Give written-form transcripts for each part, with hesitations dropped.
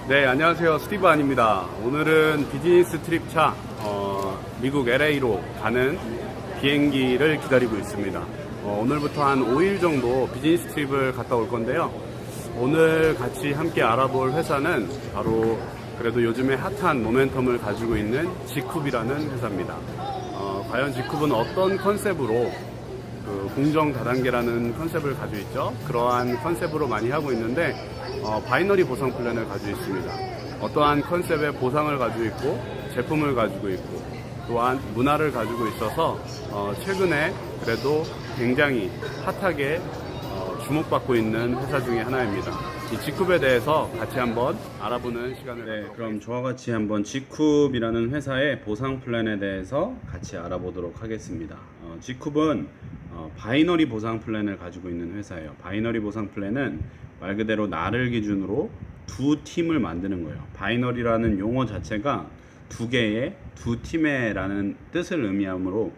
네, 안녕하세요. 스티브 안입니다. 오늘은 비즈니스 트립차 미국 LA로 가는 비행기를 기다리고 있습니다. 오늘부터 한 5일 정도 비즈니스 트립을 갔다 올 건데요. 오늘 같이 함께 알아볼 회사는 바로 그래도 요즘에 핫한 모멘텀을 가지고 있는 지쿱이라는 회사입니다. 과연 지쿱은 어떤 컨셉으로 공정 다단계라는 컨셉을 가지고 있죠. 그러한 컨셉으로 많이 하고 있는데 바이너리 보상 플랜을 가지고 있습니다. 어떠한 컨셉의 보상을 가지고 있고 제품을 가지고 있고 또한 문화를 가지고 있어서 최근에 그래도 굉장히 핫하게 주목받고 있는 회사 중에 하나입니다. 이 지쿱에 대해서 같이 한번 알아보는 시간을 그럼 저와 같이 한번 지쿱이라는 회사의 보상 플랜에 대해서 같이 알아보도록 하겠습니다. 지쿱은 바이너리 보상 플랜을 가지고 있는 회사예요. 바이너리 보상 플랜은 말 그대로 날을 기준으로 두 팀을 만드는 거예요. 바이너리라는 용어 자체가 두 개의 두 팀의 라는 뜻을 의미하므로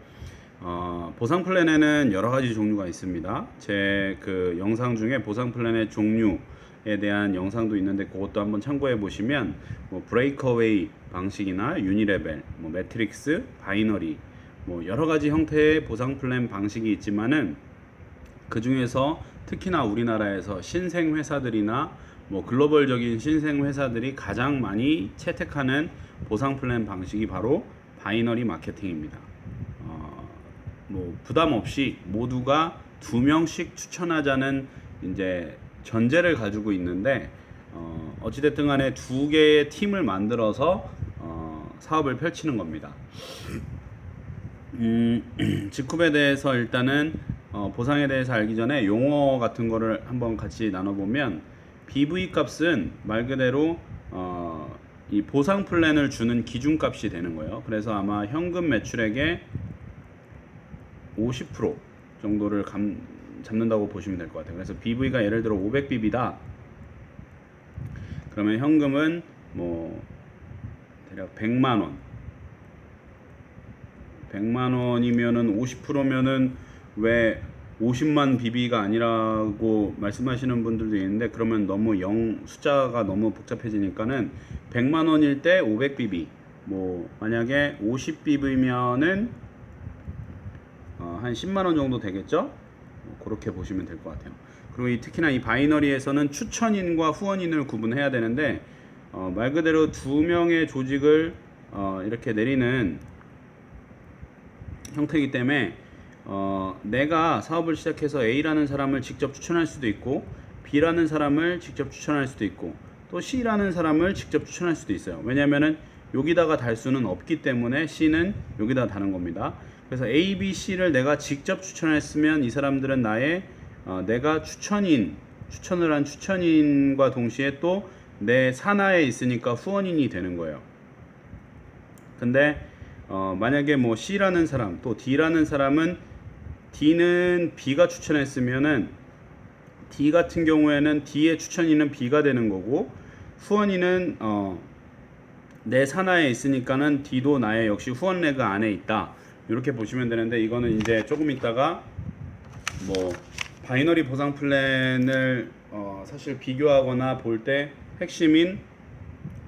보상 플랜에는 여러 가지 종류가 있습니다. 제 그 영상 중에 보상 플랜의 종류에 대한 영상도 있는데 그것도 한번 참고해 보시면 뭐 브레이크어웨이 방식이나 유니레벨, 뭐 매트릭스, 바이너리 뭐 여러 가지 형태의 보상 플랜 방식이 있지만은 그 중에서 특히나 우리나라에서 신생 회사들이나 뭐 글로벌적인 신생 회사들이 가장 많이 채택하는 보상 플랜 방식이 바로 바이너리 마케팅입니다. 뭐 부담 없이 모두가 2명씩 추천하자는 이제 전제를 가지고 있는데 어찌됐든 간에 두 개의 팀을 만들어서 사업을 펼치는 겁니다. 지쿱에 대해서 일단은 보상에 대해서 알기 전에 용어 같은 거를 한번 같이 나눠보면 BV 값은 말 그대로 이 보상 플랜을 주는 기준값이 되는 거예요. 그래서 아마 현금 매출액의 50% 정도를 잡는다고 보시면 될 것 같아요. 그래서 BV가 예를 들어 500BB다. 그러면 현금은 뭐 대략 100만원 100만원이면은 50%면은 왜 50만 BB가 아니라고 말씀하시는 분들도 있는데 그러면 너무 숫자가 너무 복잡해지니까는 100만원일 때 500BB 뭐 만약에 50BB면은 한 10만원 정도 되겠죠? 그렇게 보시면 될 것 같아요. 그리고 특히나 이 바이너리에서는 추천인과 후원인을 구분해야 되는데 말 그대로 두 명의 조직을 이렇게 내리는 형태이기 때문에 내가 사업을 시작해서 A라는 사람을 직접 추천할 수도 있고 B라는 사람을 직접 추천할 수도 있고 또 C라는 사람을 직접 추천할 수도 있어요. 왜냐면은 여기다가 달 수는 없기 때문에 C는 여기다가 다는 겁니다. 그래서 A, B, C를 내가 직접 추천했으면 이 사람들은 내가 추천을 한 추천인과 동시에 또 내 산하에 있으니까 후원인이 되는 거예요. 근데 만약에 뭐 C라는 사람 또 D라는 사람은 D는 B가 추천했으면은 D 같은 경우에는 D의 추천인은 B가 되는 거고 후원인은 내 산하에 있으니까는 D도 나의 역시 후원 레그 안에 있다. 이렇게 보시면 되는데 이거는 이제 조금 있다가 뭐 바이너리 보상 플랜을 사실 비교하거나 볼 때 핵심인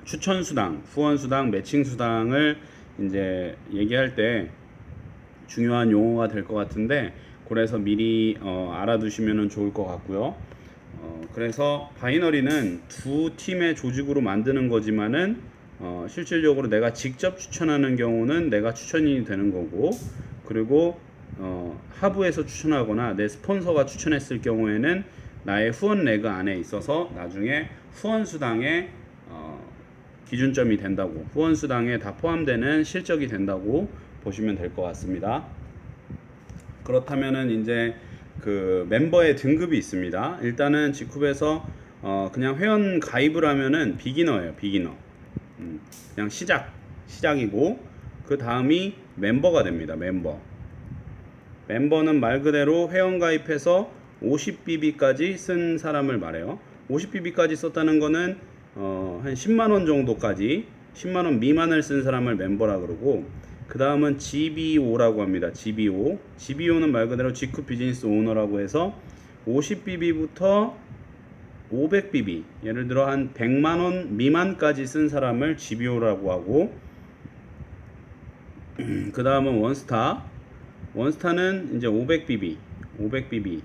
추천 수당, 후원 수당, 매칭 수당을 이제 얘기할 때 중요한 용어가 될 것 같은데 그래서 미리 알아두시면 좋을 것 같고요. 그래서 바이너리는 두 팀의 조직으로 만드는 거지만은 실질적으로 내가 직접 추천하는 경우는 내가 추천인이 되는 거고 그리고 하부에서 추천하거나 내 스폰서가 추천했을 경우에는 나의 후원 레그 안에 있어서 나중에 후원 수당의 기준점이 된다고 후원 수당에 다 포함되는 실적이 된다고 보시면 될 것 같습니다. 그렇다면은 이제 그 멤버의 등급이 있습니다. 일단은 지쿱에서 그냥 회원 가입을 하면은 비기너예요. 비기너. 그냥 시작이고 그 다음이 멤버가 됩니다. 멤버는 말 그대로 회원 가입해서 50BB까지 쓴 사람을 말해요. 50BB까지 썼다는 거는 한 10만원 정도까지 10만원 미만을 쓴 사람을 멤버라 그러고 그 다음은 GBO라고 합니다. GBO는 말 그대로 지쿱 비즈니스 오너라고 해서 50BB부터 500BB, 예를 들어 한 100만원 미만까지 쓴 사람을 GBO라고 하고, 그 다음은 원스타는 이제 500BB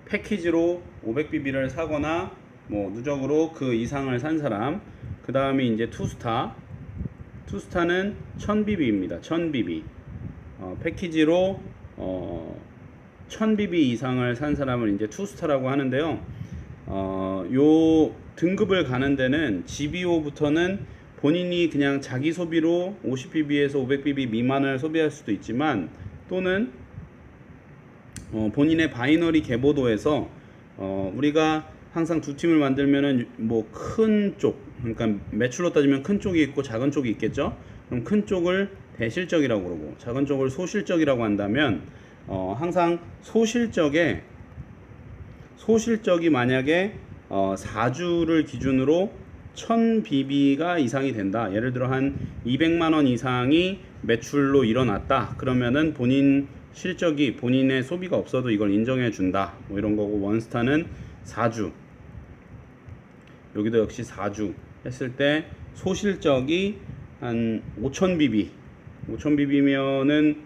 패키지로 500BB를 사거나 뭐 누적으로 그 이상을 산 사람. 그 다음에 이제 투스타는 1000BB입니다. 1000BB 패키지로 1000BB 이상을 산 사람을 이제 투스타라고 하는데요. 요 등급을 가는 데는 GBO부터는 본인이 그냥 자기 소비로 50BB에서 500BB 미만을 소비할 수도 있지만, 또는 본인의 바이너리 계보도에서 우리가 항상 두 팀을 만들면은 뭐 큰 쪽, 그러니까 매출로 따지면 큰 쪽이 있고 작은 쪽이 있겠죠. 그럼 큰 쪽을 대실적이라고 그러고 작은 쪽을 소실적이라고 한다면, 항상 소실적이 만약에 4주를 기준으로 1000BB가 이상이 된다. 예를 들어 한 200만원 이상이 매출로 일어났다. 그러면은 본인 실적이, 본인의 소비가 없어도 이걸 인정해 준다. 뭐 이런 거고, 원스타는 4주. 여기도 역시 4주 했을 때 소실적이 한 5000BB면은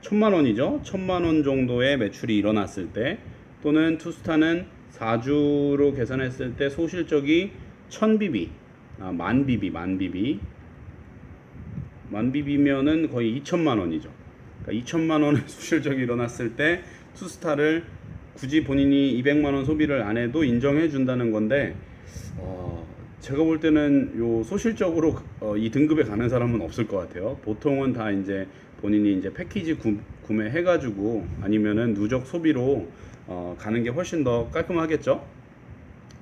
1000만원이죠. 1000만원 정도의 매출이 일어났을 때, 또는 투스타는 4주로 계산했을 때 소실적이 1000BB, 만비비면은 거의 2천만원이죠. 그러니까 2천만원의 수실적이 일어났을 때 투스타를 굳이 본인이 200만원 소비를 안 해도 인정해 준다는 건데, 제가 볼 때는 요 소실적으로 이 등급에 가는 사람은 없을 것 같아요. 보통은 다 이제 본인이 이제 패키지 구매해 가지고 아니면은 누적 소비로 가는 게 훨씬 더 깔끔하겠죠.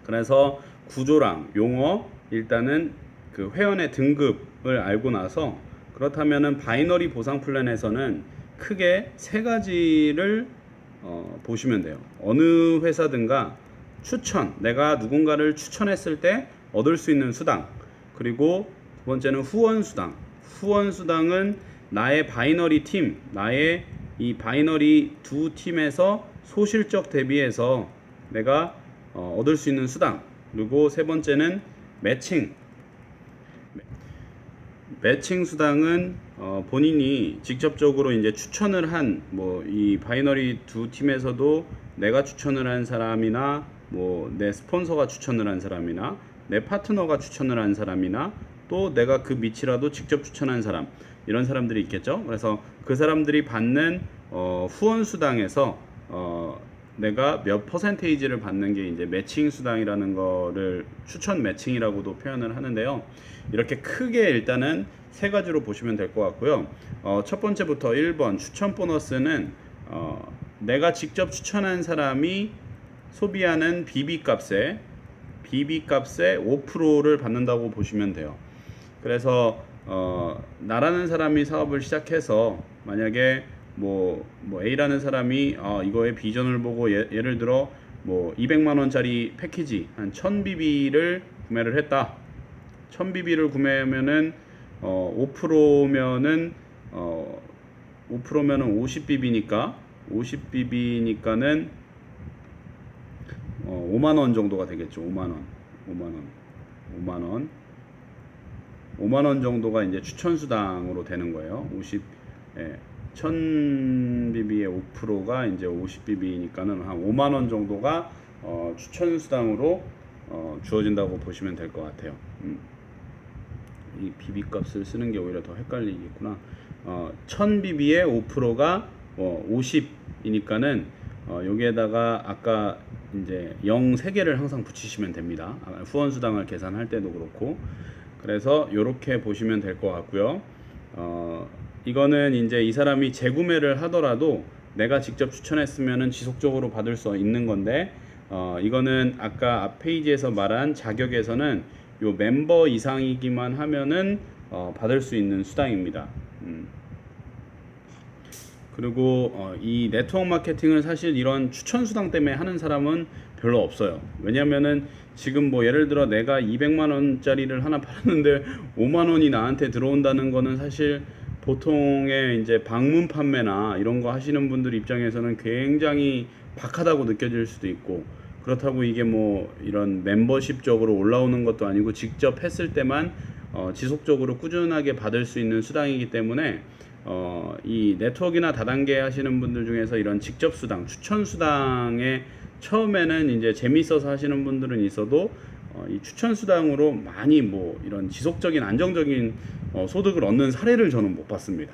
그래서 구조랑 용어, 일단은 그 회원의 등급을 알고 나서, 그렇다면은 바이너리 보상 플랜에서는 크게 세 가지를 보시면 돼요. 어느 회사든가 내가 누군가를 추천했을 때 얻을 수 있는 수당, 그리고 두 번째는 후원수당은 나의 바이너리 팀, 나의 이 바이너리 두 팀에서 소실적 대비해서 내가 얻을 수 있는 수당. 그리고 세 번째는 매칭 수당은 본인이 직접적으로 이제 추천을 한, 뭐 이 바이너리 두 팀에서도 내가 추천을 한 사람이나, 뭐 내 스폰서가 추천을 한 사람이나, 내 파트너가 추천을 한 사람이나, 또 내가 그 밑이라도 직접 추천한 사람, 이런 사람들이 있겠죠. 그래서 그 사람들이 받는 후원 수당에서 내가 몇 퍼센테이지를 받는 게 이제 매칭 수당이라는 거를 추천 매칭이라고도 표현을 하는데요. 이렇게 크게 일단은 세 가지로 보시면 될 것 같고요. 첫 번째부터 1번 추천 보너스는 내가 직접 추천한 사람이 소비하는 BB값의 5%를 받는다고 보시면 돼요. 그래서 나라는 사람이 사업을 시작해서 만약에 뭐 A라는 사람이 이거의 비전을 보고 예를 들어 뭐 200만원짜리 패키지 한 1000BB를 구매를 했다. 1000BB를 구매하면은 5%면은 50BB니까는 5만원 정도가 되겠죠. 5만원 정도가 이제 추천수당으로 되는 거예요. 1000BB의 5%가 이제 50BB니까는 한 5만원 정도가 추천수당으로 주어진다고 보시면 될 것 같아요. 이 BB 값을 쓰는 게 오히려 더 헷갈리겠구나. 1000BB의 5%가 50이니까는 여기에다가 아까 이제 0 3개를 항상 붙이시면 됩니다. 후원수당을 계산할 때도 그렇고. 그래서 이렇게 보시면 될 것 같고요. 이거는 이제 이 사람이 재구매를 하더라도 내가 직접 추천했으면은 지속적으로 받을 수 있는 건데, 이거는 아까 앞 페이지에서 말한 자격에서는 요 멤버 이상이기만 하면은 받을 수 있는 수당입니다. 그리고 이 네트워크 마케팅을 사실 이런 추천 수당 때문에 하는 사람은 별로 없어요. 왜냐면은 지금 뭐 예를 들어 내가 200만원짜리를 하나 팔았는데 5만원이 나한테 들어온다는 거는 사실 보통의 이제 방문 판매나 이런 거 하시는 분들 입장에서는 굉장히 박하다고 느껴질 수도 있고, 그렇다고 이게 뭐 이런 멤버십적으로 올라오는 것도 아니고 직접 했을 때만 지속적으로 꾸준하게 받을 수 있는 수당이기 때문에 이 네트워크나 다단계 하시는 분들 중에서 이런 직접 수당, 추천 수당에 처음에는 이제 재미있어서 하시는 분들은 있어도 이 추천 수당으로 많이 뭐 이런 지속적인 안정적인 소득을 얻는 사례를 저는 못 봤습니다.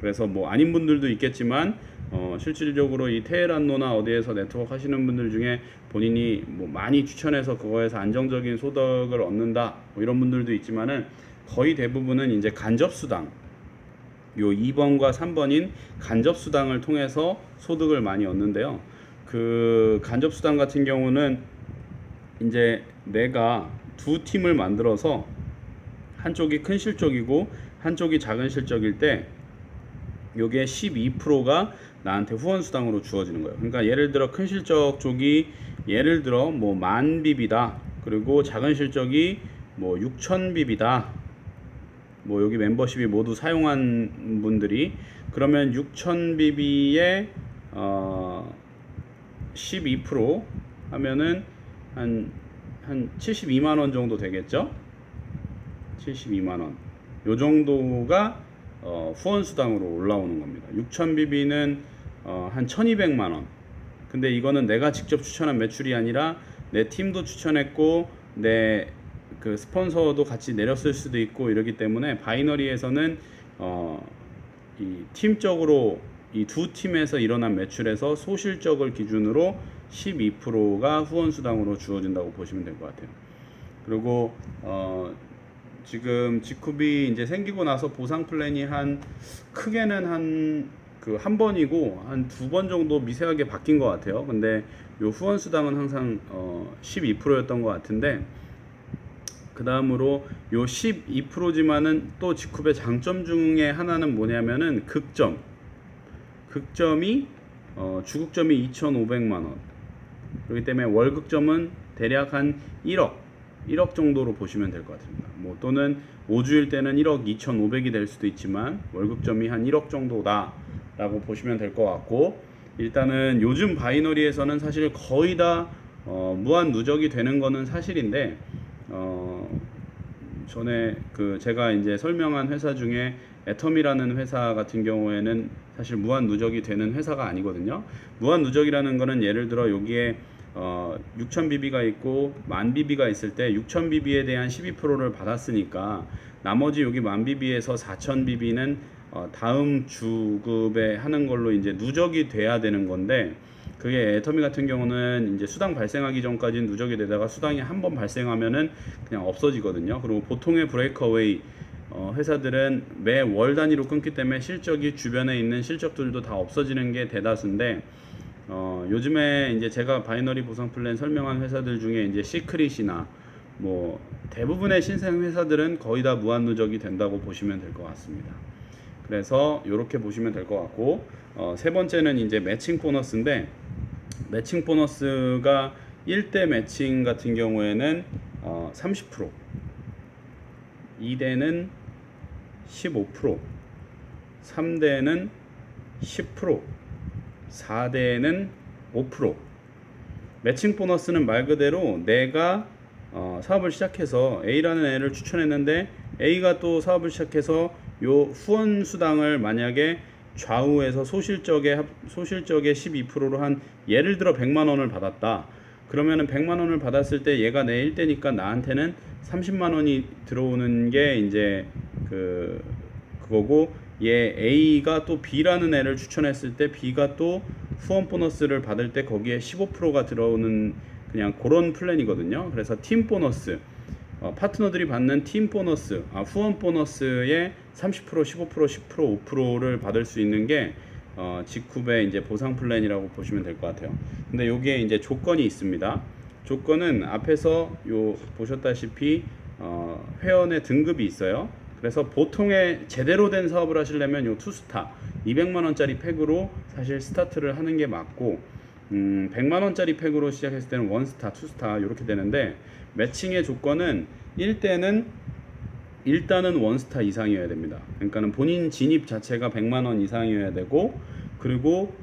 그래서 뭐 아닌 분들도 있겠지만 실질적으로 이 테헤란노나 어디에서 네트워크 하시는 분들 중에 본인이 뭐 많이 추천해서 그거에서 안정적인 소득을 얻는다 뭐 이런 분들도 있지만은 거의 대부분은 이제 간접 수당, 요 2번과 3번인 간접 수당을 통해서 소득을 많이 얻는데요. 그 간접 수당 같은 경우는 이제 내가 두 팀을 만들어서 한쪽이 큰 실적이고 한쪽이 작은 실적일 때 요게 12%가 나한테 후원 수당으로 주어지는 거예요. 그러니까 예를 들어 큰 실적 쪽이 예를 들어 뭐 10,000빕이다. 그리고 작은 실적이 뭐 6,000빕이다. 뭐 여기 멤버십이 모두 사용한 분들이 그러면 6,000빕에 12% 하면은 한 72만 원 정도 되겠죠? 72만 원. 요 정도가 후원 수당으로 올라오는 겁니다. 6,000빕이는 한 1,200만 원. 근데 이거는 내가 직접 추천한 매출이 아니라 내 팀도 추천했고 내 그 스폰서도 같이 내렸을 수도 있고 이러기 때문에 바이너리에서는 이 팀적으로 이 두 팀에서 일어난 매출에서 소실적을 기준으로 12%가 후원 수당으로 주어진다고 보시면 될 것 같아요. 그리고 지금 지쿱이 이제 생기고 나서 보상 플랜이 한 크게는 한 번이고 한 2번 정도 미세하게 바뀐 것 같아요. 근데 요 후원 수당은 항상 12%였던 것 같은데 그 다음으로 요 12%지만은 또 지쿱의 장점 중에 하나는 뭐냐면은 극점이 주극점이 2,500만원 그렇기 때문에 월극점은 대략 한 1억 정도로 보시면 될 것 같습니다. 뭐 또는 5주일 때는 1억 2,500이 될 수도 있지만 월극점이 한 1억 정도다 라고 보시면 될 것 같고, 일단은 요즘 바이너리에서는 사실 거의 다 무한 누적이 되는 거는 사실인데 전에 제가 이제 설명한 회사 중에 애텀이라는 회사 같은 경우에는 사실 무한 누적이 되는 회사가 아니거든요. 무한 누적이라는 거는 예를 들어 여기에 6,000BB가 있고 10,000BB가 있을 때 6,000BB에 대한 12%를 받았으니까 나머지 여기 10,000BB에서 4,000BB는 다음 주급에 하는 걸로 이제 누적이 돼야 되는 건데, 그게 애터미 같은 경우는 이제 수당 발생하기 전까지는 누적이 되다가 수당이 한번 발생하면은 그냥 없어지거든요. 그리고 보통의 브레이크어웨이 회사들은 매 월 단위로 끊기 때문에 실적이 주변에 있는 실적들도 다 없어지는 게 대다수인데, 요즘에 이제 제가 바이너리 보상 플랜 설명한 회사들 중에 이제 시크릿이나 뭐 대부분의 신생 회사들은 거의 다 무한 누적이 된다고 보시면 될 것 같습니다. 그래서 이렇게 보시면 될 것 같고, 세 번째는 이제 매칭 보너스인데, 매칭 보너스가 1대 매칭 같은 경우에는 30%, 2대는 15%, 3대는 10%, 4대는 5%. 매칭 보너스는 말 그대로 내가 사업을 시작해서 A라는 애를 추천했는데 A가 또 사업을 시작해서 요 후원 수당을 만약에 좌우에서 소실적의 12%로 한 예를 들어 100만 원을 받았다. 그러면은 100만 원을 받았을 때 얘가 내 1대니까 나한테는 30만 원이 들어오는 게 이제 그거고, 얘 A가 또 B라는 애를 추천했을 때 B가 또 후원 보너스를 받을 때 거기에 15%가 들어오는 그냥 그런 플랜이거든요. 그래서 팀 보너스, 파트너들이 받는 팀 보너스, 후원 보너스의 30%, 15%, 10%, 5%를 받을 수 있는 게 지쿱의 이제 보상 플랜이라고 보시면 될 것 같아요. 근데 여기에 이제 조건이 있습니다. 조건은 앞에서 요 보셨다시피 회원의 등급이 있어요. 그래서 보통의 제대로 된 사업을 하시려면 요 투스타 200만 원짜리 팩으로 사실 스타트를 하는 게 맞고, 100만 원짜리 팩으로 시작했을 때는 원스타, 투스타 이렇게 되는데, 매칭의 조건은 1대는 일단은 원스타 이상이어야 됩니다. 그러니까는 본인 진입 자체가 100만 원 이상이어야 되고, 그리고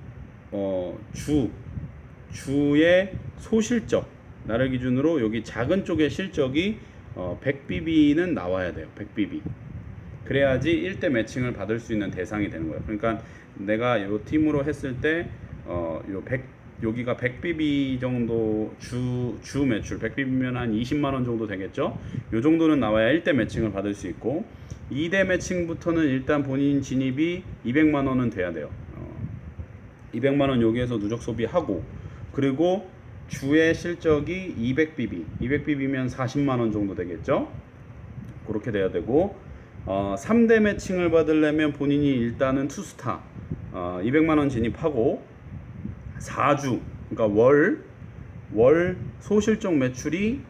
주의 소실적, 나를 기준으로 여기 작은 쪽의 실적이 100BB는 나와야 돼요. 100BB. 그래야지 1대 매칭을 받을 수 있는 대상이 되는 거예요. 그러니까 내가 이 팀으로 했을 때 여기가 100BB 정도 주 매출 100BB면 한 20만 원 정도 되겠죠. 요 정도는 나와야 1대 매칭을 받을 수 있고 2대 매칭부터는 일단 본인 진입이 200만 원은 돼야 돼요. 200만 원 여기에서 누적 소비하고 그리고 주의 실적이 200BB 200BB면 40만 원 정도 되겠죠. 그렇게 돼야 되고 3대 매칭을 받으려면 본인이 일단은 투스타 200만 원 진입하고 4주 그러니까 월 소실적 매출이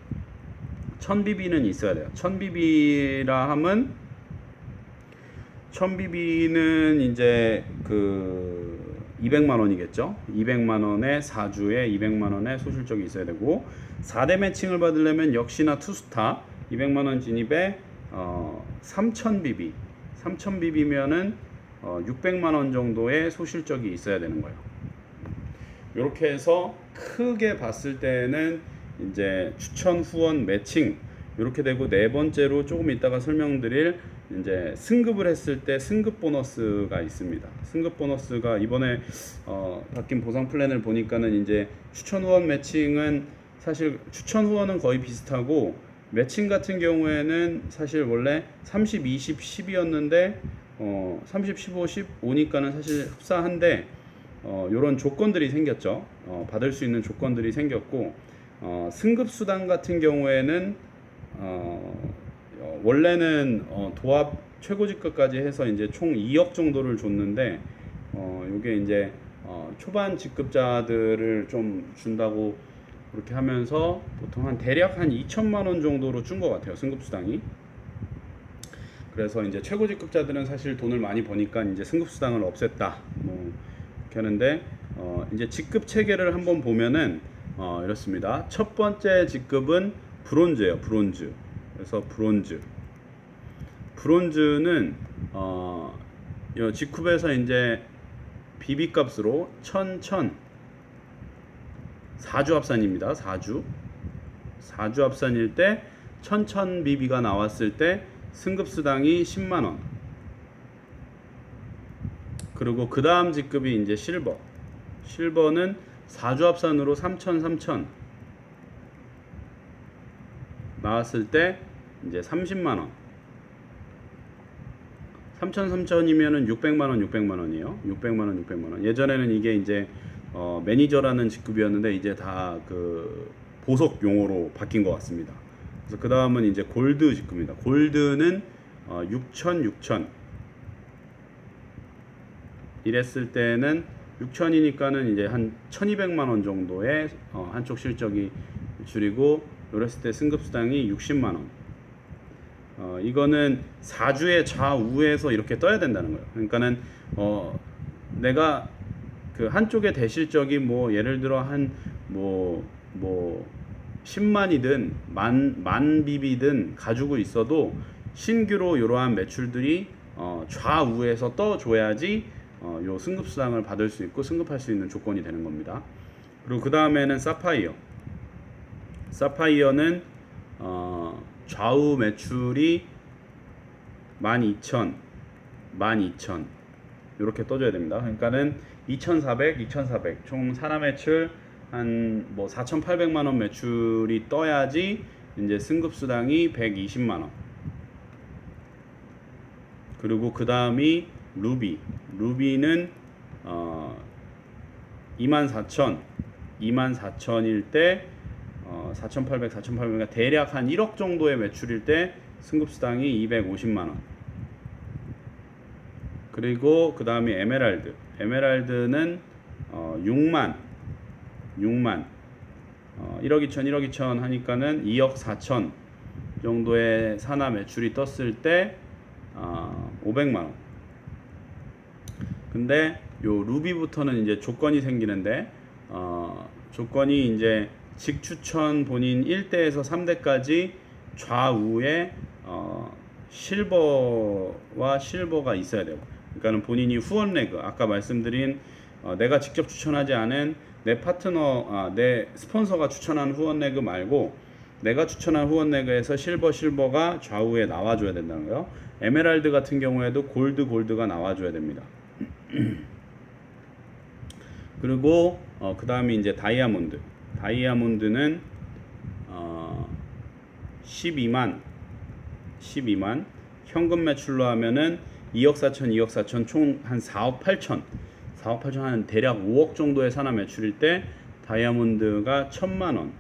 1000BB는 있어야 돼요. 1000BB라 하면 1000BB는 이제 그 200만 원이겠죠. 200만 원에 4주에 200만 원의 소실적이 있어야 되고 4대 매칭을 받으려면 역시나 투스타 200만 원 진입에 3000BB 3000BB면은 600만 원 정도의 소실적이 있어야 되는 거예요. 이렇게 해서 크게 봤을 때는 이제 추천 후원 매칭 이렇게 되고 네 번째로 조금 이따가 설명드릴 이제 승급을 했을 때 승급 보너스가 있습니다. 승급 보너스가 이번에 바뀐 보상 플랜을 보니까는 이제 추천 후원 매칭은 사실 추천 후원은 거의 비슷하고 매칭 같은 경우에는 사실 원래 30, 20, 10이었는데 30, 15, 15니까는 사실 흡사한데 요런 조건들이 생겼죠. 받을 수 있는 조건들이 생겼고 승급 수당 같은 경우에는 원래는 도합 최고 직급까지 해서 이제 총 2억 정도를 줬는데 요게 이제 초반 직급자들을 좀 준다고 그렇게 하면서 보통 한 대략 한 2천만 원 정도로 준 것 같아요. 승급 수당이. 그래서 이제 최고 직급자들은 사실 돈을 많이 버니까 이제 승급 수당을 없앴다. 뭐 이렇게 하는데 이제 직급 체계를 한번 보면은 이렇습니다. 첫 번째 직급은 브론즈예요. 브론즈. 그래서 브론즈는 직급에서 이제 BB 값으로 1000 4주 합산입니다. 4주 합산일 때 1000BB가 나왔을 때 승급 수당이 10만 원. 그리고 그 다음 직급이 이제 실버는 4주 합산으로 3000 나왔을 때 이제 30만 원. 3000이면은 600만 원이에요. 600만 원. 예전에는 이게 이제 매니저라는 직급이었는데 이제 다 그 보석 용어로 바뀐 것 같습니다. 그래서 그 다음은 이제 골드 직급입니다. 골드는 6,000 이랬을 때는 6,000이니까는 이제 한 1,200만 원 정도의 한쪽 실적이 줄이고 이랬을 때 승급 수당이 60만 원. 이거는 4주의 좌우에서 이렇게 떠야 된다는 거예요. 그러니까는 내가 그 한쪽의 대실적이 뭐 예를 들어 한 뭐 10만이든 만 BB든 가지고 있어도 신규로 이러한 매출들이 좌우에서 떠줘야지 요 승급 수당을 받을 수 있고 승급할 수 있는 조건이 되는 겁니다. 그리고 그 다음에는 사파이어는 좌우 매출이 12,000 이렇게 떠줘야 됩니다. 그러니까는 2,400 총 산하 매출 한 뭐 4,800만 원 매출이 떠야지 이제 승급 수당이 120만 원. 그리고 그 다음이 루비는 24,000일 때 4,800가 대략 한 1억 정도의 매출일 때 승급 수당이 250만 원. 그리고 그 다음에 에메랄드는 6만 1억 2천 하니까는 2억 4천 정도의 산하 매출이 떴을 때 500만 원. 근데 요 루비부터는 이제 조건이 생기는데 조건이 이제 직추천 본인 1대에서 3대까지 좌우에 실버가 있어야 돼요. 그러니까는 본인이 후원 레그 아까 말씀드린 내가 직접 추천하지 않은 내 파트너, 내 스폰서가 추천한 후원 레그 말고 내가 추천한 후원 레그에서 실버가 좌우에 나와줘야 된다는 거예요. 에메랄드 같은 경우에도 골드가 나와줘야 됩니다. 그리고 그 다음에 이제 다이아몬드는 12만 현금 매출로 하면은 2억 4천 총 한 4억 8천 한 대략 5억 정도의 산하 매출일 때 다이아몬드가 1,000만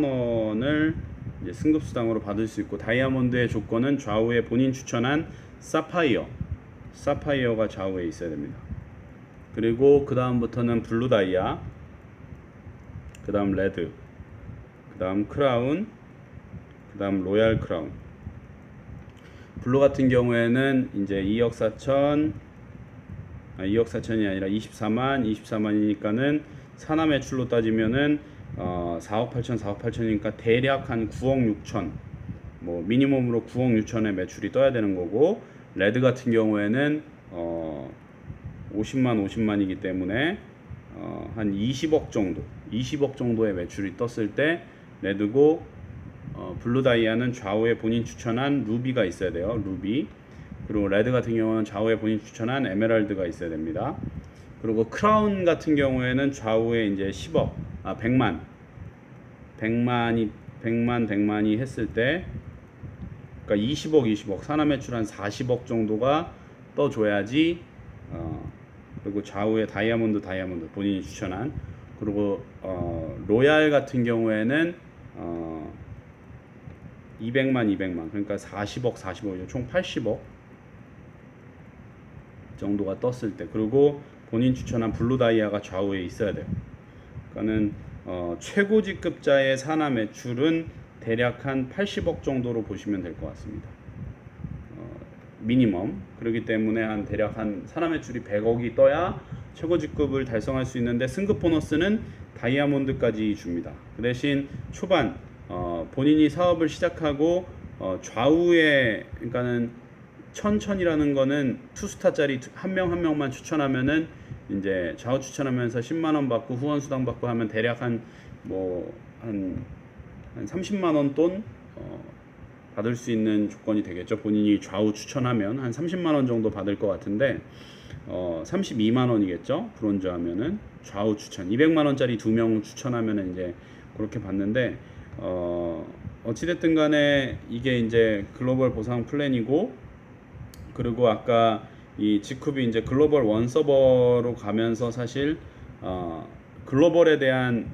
원을 이제 승급수당으로 받을 수 있고, 다이아몬드의 조건은 좌우에 본인 추천한 사파이어가 좌우에 있어야 됩니다. 그리고 그 다음부터는 블루 다이아, 그 다음 레드, 그 다음 크라운, 그 다음 로얄 크라운. 블루 같은 경우에는 이제 2억 4천이 아니라 24만이니까는 산하 매출로 따지면은 4억 8천이니까 대략 한 9억 6천, 뭐 미니멈으로 9억 6천의 매출이 떠야 되는 거고, 레드 같은 경우에는 50만이기 때문에 한 20억 정도의 매출이 떴을 때 레드고, 블루 다이아는 좌우에 본인 추천한 루비가 있어야 돼요. 루비. 그리고 레드 같은 경우는 좌우에 본인 추천한 에메랄드가 있어야 됩니다. 그리고 크라운 같은 경우에는 좌우에 이제 100만이 했을 때, 그러니까 20억 산하 매출 한 40억 정도가 떠줘야지. 그리고 좌우에 다이아몬드 본인이 추천한. 그리고 로얄 같은 경우에는 200만 그러니까 40억 총 80억 정도가 떴을 때, 그리고 본인 추천한 블루 다이아가 좌우에 있어야 돼요. 그러니까는 최고직급자의 산하 매출은 대략 한 80억 정도로 보시면 될 것 같습니다. 미니멈. 그렇기 때문에 한 대략 한 산하 매출이 100억이 떠야 최고직급을 달성할 수 있는데, 승급 보너스는 다이아몬드까지 줍니다. 그 대신 초반 본인이 사업을 시작하고 좌우에, 그러니까는 천천이라는 거는 투스타짜리 한 명만 추천하면은 이제 좌우 추천하면서 10만 원 받고 후원 수당 받고 하면 대략 한 30만 원 돈 받을 수 있는 조건이 되겠죠. 본인이 좌우 추천하면 한 30만 원 정도 받을 것 같은데, 32만 원이겠죠. 브론즈 하면은 좌우 추천 200만 원짜리 2명 추천하면은 이제 그렇게 받는데, 어찌됐든 간에 이게 이제 글로벌 보상 플랜이고, 그리고 아까 이 지쿱이 이제 글로벌 원 서버로 가면서 사실 글로벌에 대한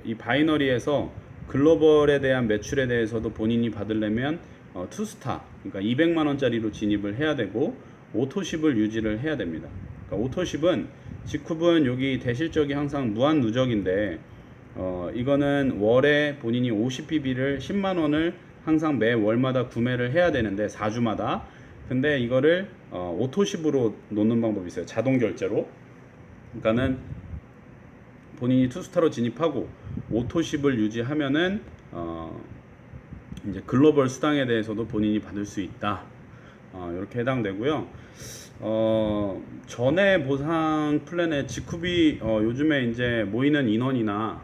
이 바이너리에서 글로벌에 대한 매출에 대해서도 본인이 받으려면 투스타, 그러니까 200만 원짜리로 진입을 해야 되고 오토십을 유지를 해야 됩니다. 그러니까 오토십은 지쿱은 여기 대실적이 항상 무한 누적인데, 이거는 월에 본인이 50BB를 10만 원을 항상 매 월마다 구매를 해야 되는데 4주마다. 근데 이거를 오토십으로 놓는 방법이 있어요. 자동 결제로. 그러니까는 본인이 투스타로 진입하고 오토십을 유지하면은 이제 글로벌 수당에 대해서도 본인이 받을 수 있다. 이렇게 해당되고요. 전에 보상 플랜에 지쿱이 요즘에 이제 모이는 인원이나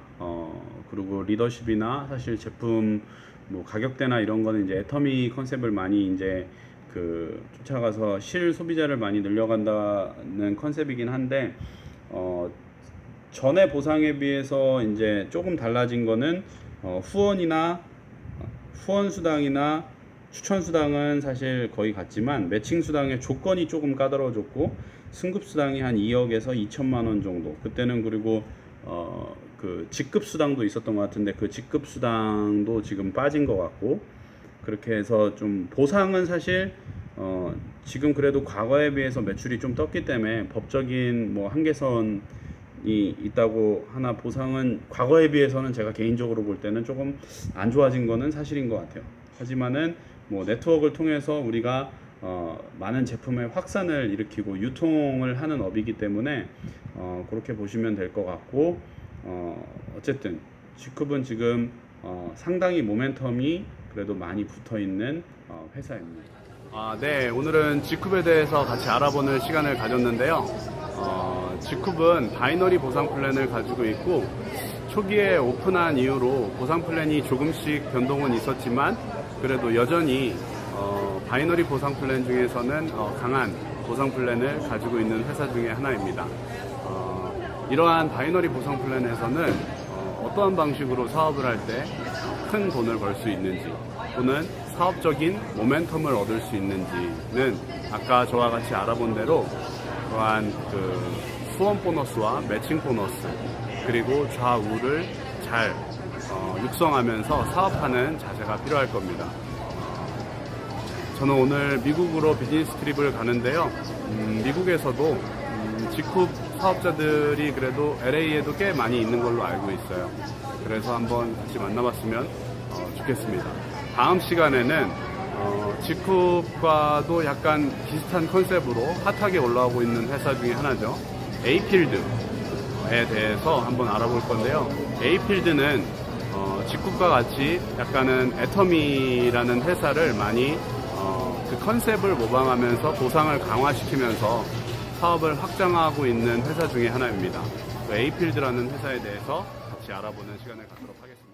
그리고 리더십이나 사실 제품 뭐 가격대나 이런 거는 이제 애터미 컨셉을 많이 이제 쫓아가서 실 소비자를 많이 늘려간다는 컨셉이긴 한데, 전에 보상에 비해서 이제 조금 달라진 거는 후원 수당이나 추천 수당은 사실 거의 같지만 매칭 수당의 조건이 조금 까다로워졌고, 승급 수당이 한 2억에서 2천만 원 정도. 그때는 그리고 직급 수당도 있었던 것 같은데 그 직급 수당도 지금 빠진 것 같고, 그렇게 해서 좀 보상은 사실 지금 그래도 과거에 비해서 매출이 좀 떴기 때문에 법적인 뭐 한계선이 있다고 하나, 보상은 과거에 비해서는 제가 개인적으로 볼 때는 조금 안 좋아진 거는 사실인 것 같아요. 하지만은 뭐 네트워크를 통해서 우리가 많은 제품의 확산을 일으키고 유통을 하는 업이기 때문에 그렇게 보시면 될 것 같고, 어쨌든 지쿱은 지금 상당히 모멘텀이 그래도 많이 붙어 있는 회사입니다. 네, 오늘은 G쿱에 대해서 같이 알아보는 시간을 가졌는데요. G쿱은 바이너리 보상 플랜을 가지고 있고, 초기에 오픈한 이후로 보상 플랜이 조금씩 변동은 있었지만, 그래도 여전히 바이너리 보상 플랜 중에서는 강한 보상 플랜을 가지고 있는 회사 중에 하나입니다. 이러한 바이너리 보상 플랜에서는 어떠한 방식으로 사업을 할 때 큰 돈을 벌 수 있는지, 또는 사업적인 모멘텀을 얻을 수 있는지는 아까 저와 같이 알아본 대로 또한 그 후원 보너스와 매칭 보너스, 그리고 좌우를 잘 육성하면서 사업하는 자세가 필요할 겁니다. 저는 오늘 미국으로 비즈니스 트립을 가는데요. 미국에서도 G쿱 사업자들이 그래도 LA에도 꽤 많이 있는 걸로 알고 있어요. 그래서 한번 같이 만나봤으면 좋겠습니다. 다음 시간에는 G쿱과도 약간 비슷한 컨셉으로 핫하게 올라오고 있는 회사 중에 하나죠. 에이필드에 대해서 한번 알아볼 건데요. 에이필드는 G쿱과 같이 약간은 애터미라는 회사를 많이 그 컨셉을 모방하면서 보상을 강화시키면서 사업을 확장하고 있는 회사 중에 하나입니다. 에이필드라는 회사에 대해서 같이 알아보는 시간을 갖도록 하겠습니다.